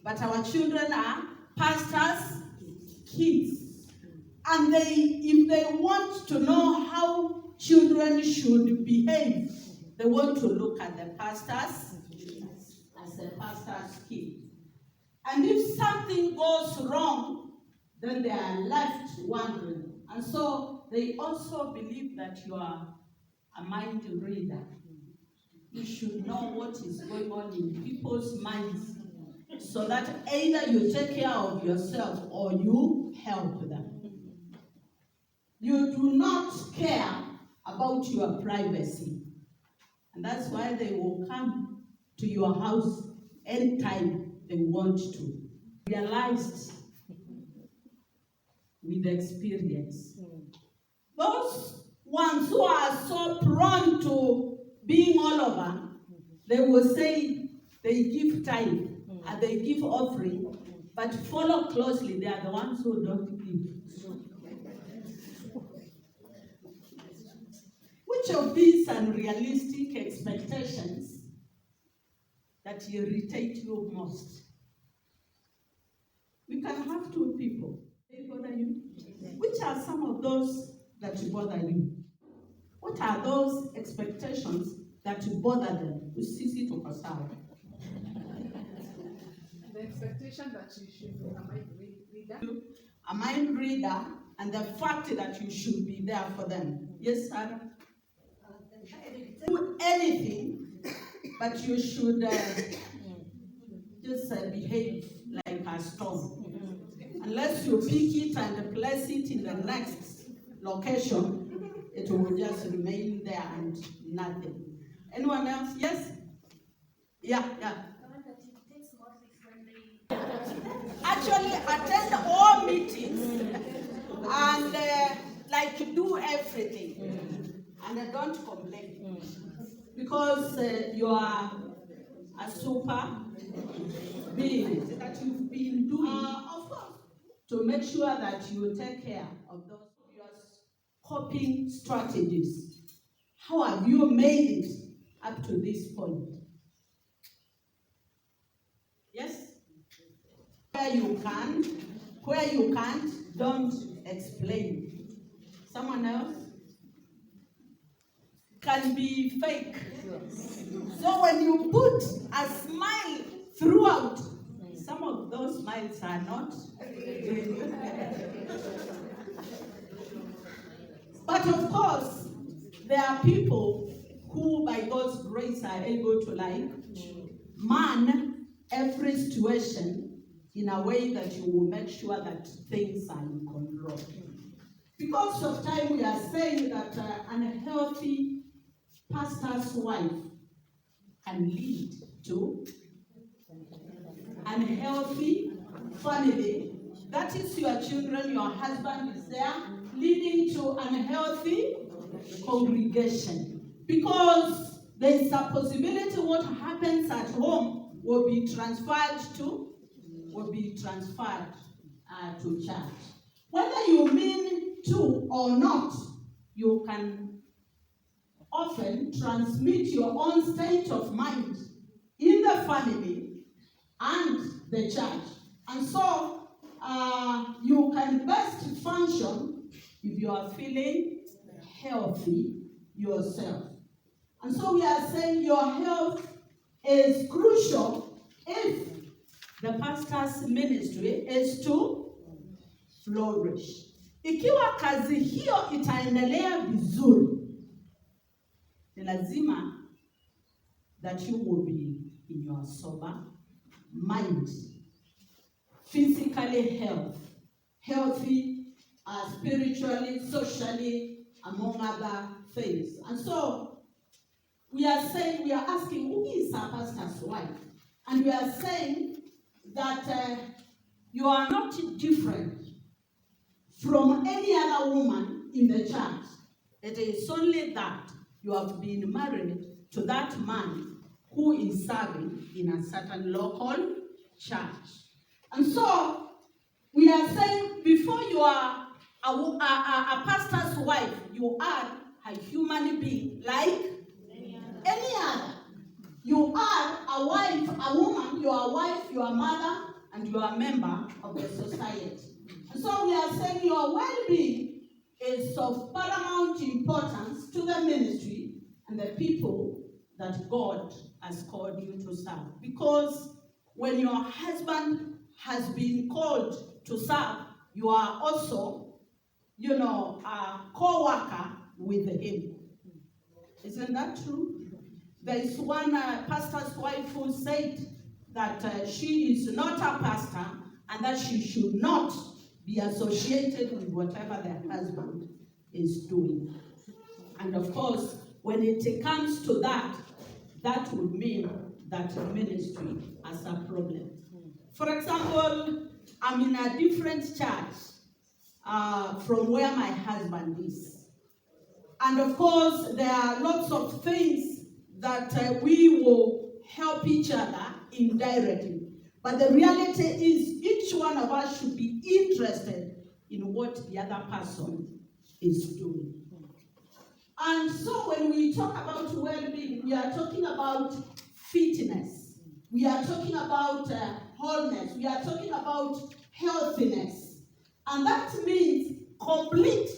But our children are pastors' kids. And if they want to know how children should behave, they want to look at the pastors as a pastor's kid. And if something goes wrong, then they are left wondering. And so they also believe that you are a mind reader. You should know what is going on in people's minds so that either you take care of yourself or you help them. You do not care about your privacy. And that's why they will come to your house anytime they want to. Realized with experience. Those ones who are so prone to being all over, they will say they give tithe and they give offering, but follow closely, they are the ones who don't give. Which of these unrealistic expectations that irritate you most? We can have two people. They bother you? Which are some of those that bother you? What are those expectations that bother them? The expectation that you should be a mind reader. A mind reader, and the fact that you should be there for them. Yes, Sarah? Do anything, but you should just behave like a storm. Unless you pick it and place it in the next location, it will just remain there and nothing. Anyone else? Yes? Yeah. Actually, attend all meetings and do everything. And don't complain. Because you are a super being that you've been doing, of course, to make sure that you take care of those your coping strategies. How have you made it up to this point? Yes? Where you can't, don't explain. Someone else? Can be fake. So when you put a smile throughout, some of those smiles are not. But of course, there are people who by God's grace are able to man every situation in a way that you will make sure that things are in control. Because of time, we are saying that an unhealthy pastor's wife can lead to unhealthy family. That is your children, your husband is there, leading to unhealthy congregation. Because there is a possibility what happens at home will be transferred to church. Whether you mean to or not, you can often transmit your own state of mind in the family and the church. And so you can best function if you are feeling healthy yourself. And so we are saying your health is crucial if the pastor's ministry is to flourish. Ikiwa kazi hiyo itaendelea vizuri, ni lazima that you will be in your sober mind, physically healthy, spiritually, socially, among other things. And so we are asking, who is a pastor's wife? And we are saying that you are not different from any other woman in the church. It is only that you have been married to that man who is serving in a certain local church. And so we are saying before you are a pastor's wife, you are a human being like any other. You are a wife, a woman, you are a wife, you are a mother, and you are a member of the society. And so we are saying your well-being is of paramount importance to the ministry and the people that God has called you to serve. Because when your husband has been called to serve, you are also, a co-worker with him. Isn't that true? There is one pastor's wife who said that she is not a pastor and that she should not be associated with whatever their husband is doing. And of course, when it comes to that, that would mean that ministry has a problem. For example, I'm in a different church from where my husband is. And of course, there are lots of things that we will help each other indirectly. But the reality is each one of us should be interested in what the other person is doing. And so when we talk about well-being, we are talking about fitness. We are talking about wholeness. We are talking about healthiness. And that means complete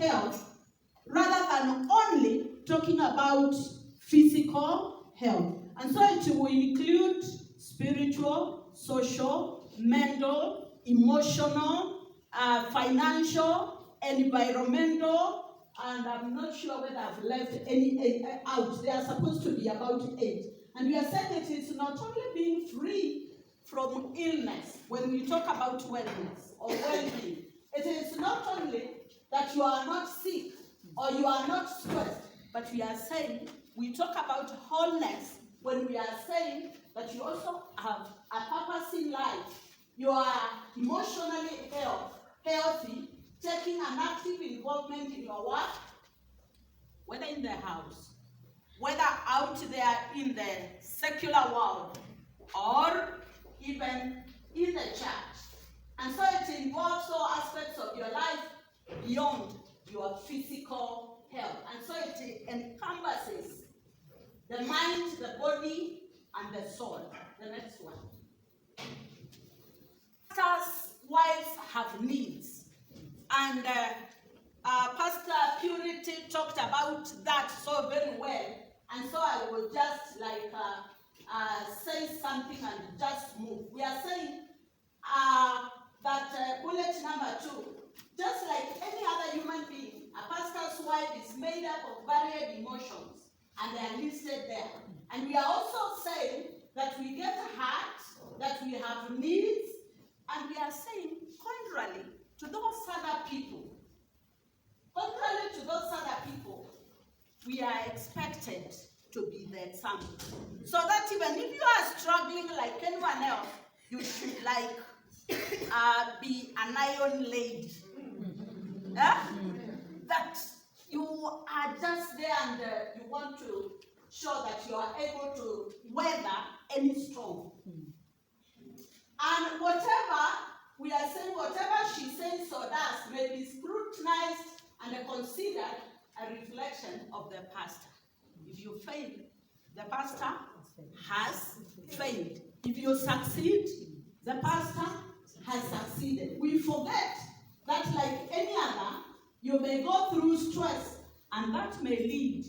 health, rather than only talking about physical health. And so it will include spiritual, social, mental, emotional, financial, environmental, and I'm not sure whether I've left any out. They are supposed to be about 8. And we are saying it is not only being free from illness when we talk about wellness or well-being. It is not only that you are not sick or you are not stressed, but we are saying, we talk about wholeness when we are saying that you also have a purpose in life. You are emotionally healthy, taking an active involvement in your work, whether in the house, whether out there in the secular world, or even in the church. And so it involves all aspects of your life beyond your physical health. And so it encompasses the mind, the body, and the soul. The next one. Pastors' wives have needs. And Pastor Purity talked about that so very well. And so I will just say something and just move. We are saying that bullet number 2, just like any other human being, a pastor's wife is made up of varied emotions, and they are listed there. And we are also saying that we get hurt, that we have needs, and we are saying, contrary to those other people, we are expected to be the example. So that even if you are struggling like anyone else, you should be an iron lady. That you are just there and you want to show that you are able to weather any storm. And whatever we are saying, whatever she says or does may be scrutinized and considered a reflection of the pastor. If you fail, the pastor has failed. If you succeed, the pastor has succeeded. We forget that like any other, you may go through stress, and that may lead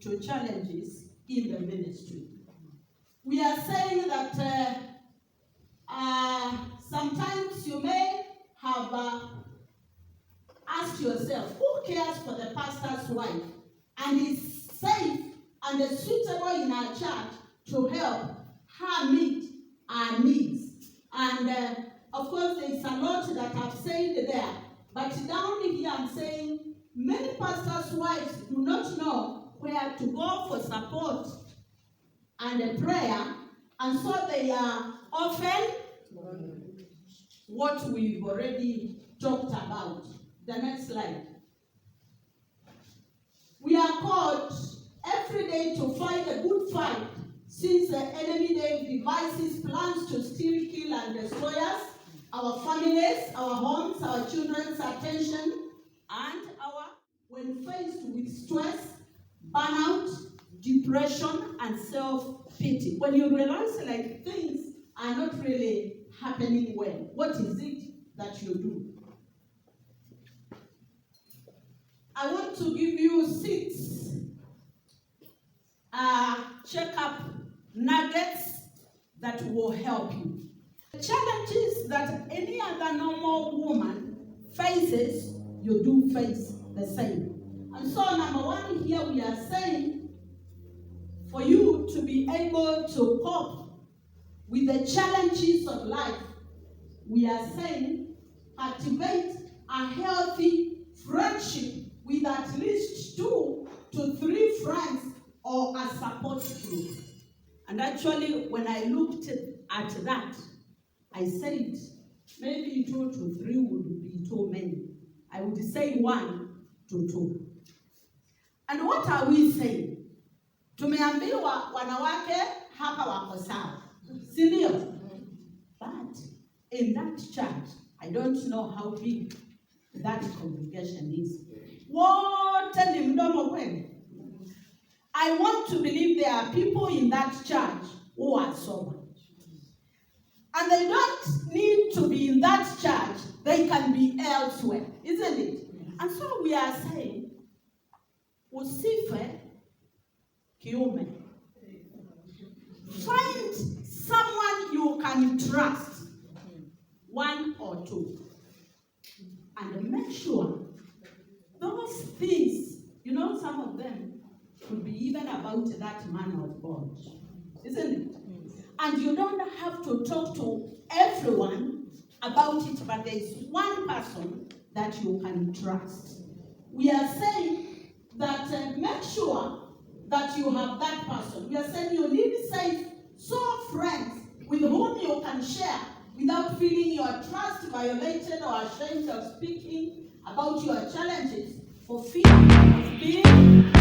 to challenges in the ministry. We are saying that sometimes you may have asked yourself, who cares for the pastor's wife and is safe and suitable in our church to help her meet our needs? And of course, there is a lot that I've said there, but down here I'm saying many pastors' wives do not know where to go for support and prayer, and so they are often what we've already talked about. The next slide. We are called every day to fight a good fight, since the enemy devises plans to steal, kill, and destroy us, our families, our homes, our children's attention, and when faced with stress, burnout, depression, and self-pity. When you realize like things are not really happening well? What is it that you do? I want to give you 6 check-up nuggets that will help you. The challenges that any other normal woman faces, you do face the same. And so number 1 here we are saying, for you to be able to cope with the challenges of life, we are saying cultivate a healthy friendship with at least 2 to 3 friends or a support group. And actually, when I looked at that, I said maybe 2 to 3 would be too many. I would say 1 to 2. And what are we saying? Tumeambiwa wanawake hapa wako sawa, si ndio? But in that church, I don't know how big that congregation is. Wote ni mdomo kweli? I want to believe there are people in that church who are sober. And they don't need to be in that church. They can be elsewhere, isn't it? And so we are saying, usife kiume. Find someone you can trust, 1 or 2. And make sure those things, some of them could be even about that man of God, isn't it? And you don't have to talk to everyone about it, but there is 1 person that you can trust. We are saying that make sure that you have that person. We are saying you need safe, friends with whom you can share without feeling your trust violated or ashamed of speaking about your challenges for fear of being